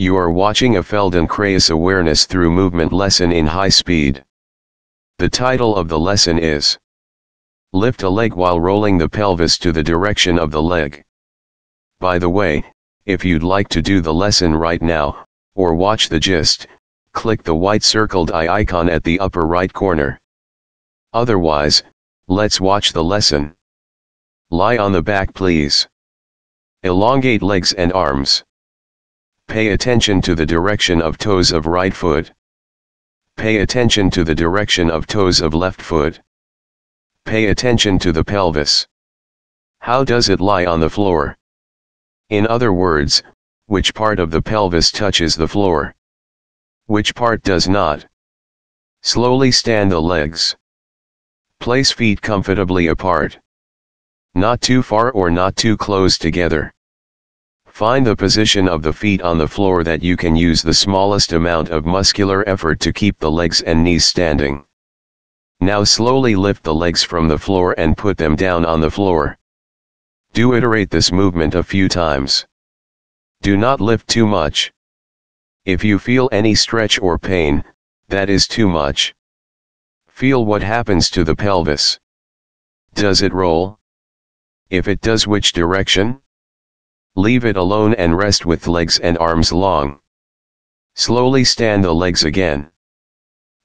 You are watching a Feldenkrais awareness through movement lesson in high speed. The title of the lesson is Lift a leg while rolling the pelvis to the direction of the leg. By the way, if you'd like to do the lesson right now, or watch the gist, click the white circled eye icon at the upper right corner. Otherwise, let's watch the lesson. Lie on the back please. Elongate legs and arms. Pay attention to the direction of toes of right foot. Pay attention to the direction of toes of left foot. Pay attention to the pelvis. How does it lie on the floor? In other words, which part of the pelvis touches the floor? Which part does not? Slowly stand the legs. Place feet comfortably apart. Not too far or not too close together. Find the position of the feet on the floor that you can use the smallest amount of muscular effort to keep the legs and knees standing. Now slowly lift the legs from the floor and put them down on the floor. Do iterate this movement a few times. Do not lift too much. If you feel any stretch or pain, that is too much. Feel what happens to the pelvis. Does it roll? If it does, which direction? Leave it alone and rest with legs and arms long. Slowly stand the legs again.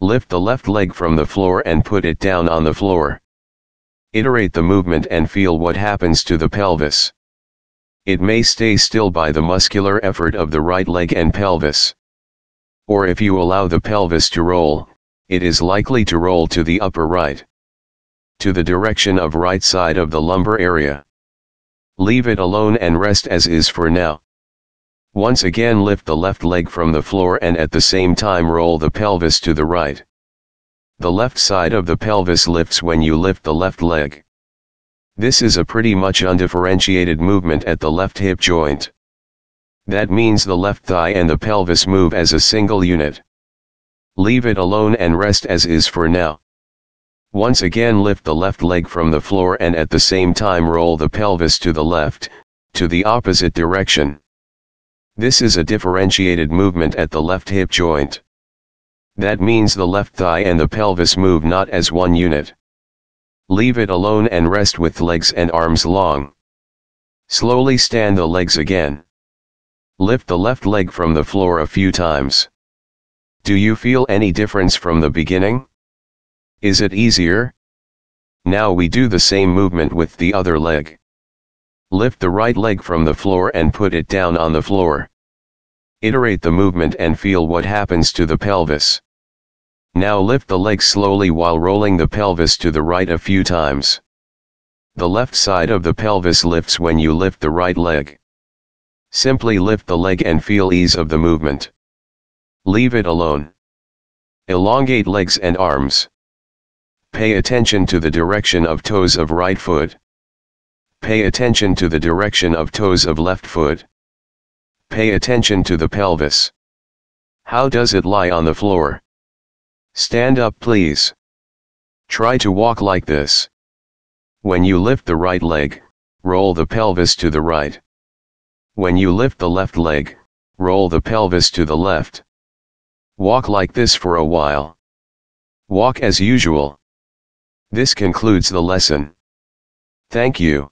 Lift the left leg from the floor and put it down on the floor. Iterate the movement and feel what happens to the pelvis. It may stay still by the muscular effort of the right leg and pelvis. Or if you allow the pelvis to roll, it is likely to roll to the upper right. To the direction of right side of the lumbar area. Leave it alone and rest as is for now. Once again lift the left leg from the floor and at the same time roll the pelvis to the right. The left side of the pelvis lifts when you lift the left leg. This is a pretty much undifferentiated movement at the left hip joint. That means the left thigh and the pelvis move as a single unit. Leave it alone and rest as is for now. Once again lift the left leg from the floor and at the same time roll the pelvis to the left, to the opposite direction. This is a differentiated movement at the left hip joint. That means the left thigh and the pelvis move not as one unit. Leave it alone and rest with legs and arms long. Slowly stand the legs again. Lift the left leg from the floor a few times. Do you feel any difference from the beginning? Is it easier? Now we do the same movement with the other leg. Lift the right leg from the floor and put it down on the floor. Iterate the movement and feel what happens to the pelvis. Now lift the leg slowly while rolling the pelvis to the right a few times. The left side of the pelvis lifts when you lift the right leg. Simply lift the leg and feel ease of the movement. Leave it alone. Elongate legs and arms. Pay attention to the direction of toes of right foot. Pay attention to the direction of toes of left foot. Pay attention to the pelvis. How does it lie on the floor? Stand up please. Try to walk like this. When you lift the right leg, roll the pelvis to the right. When you lift the left leg, roll the pelvis to the left. Walk like this for a while. Walk as usual. This concludes the lesson. Thank you.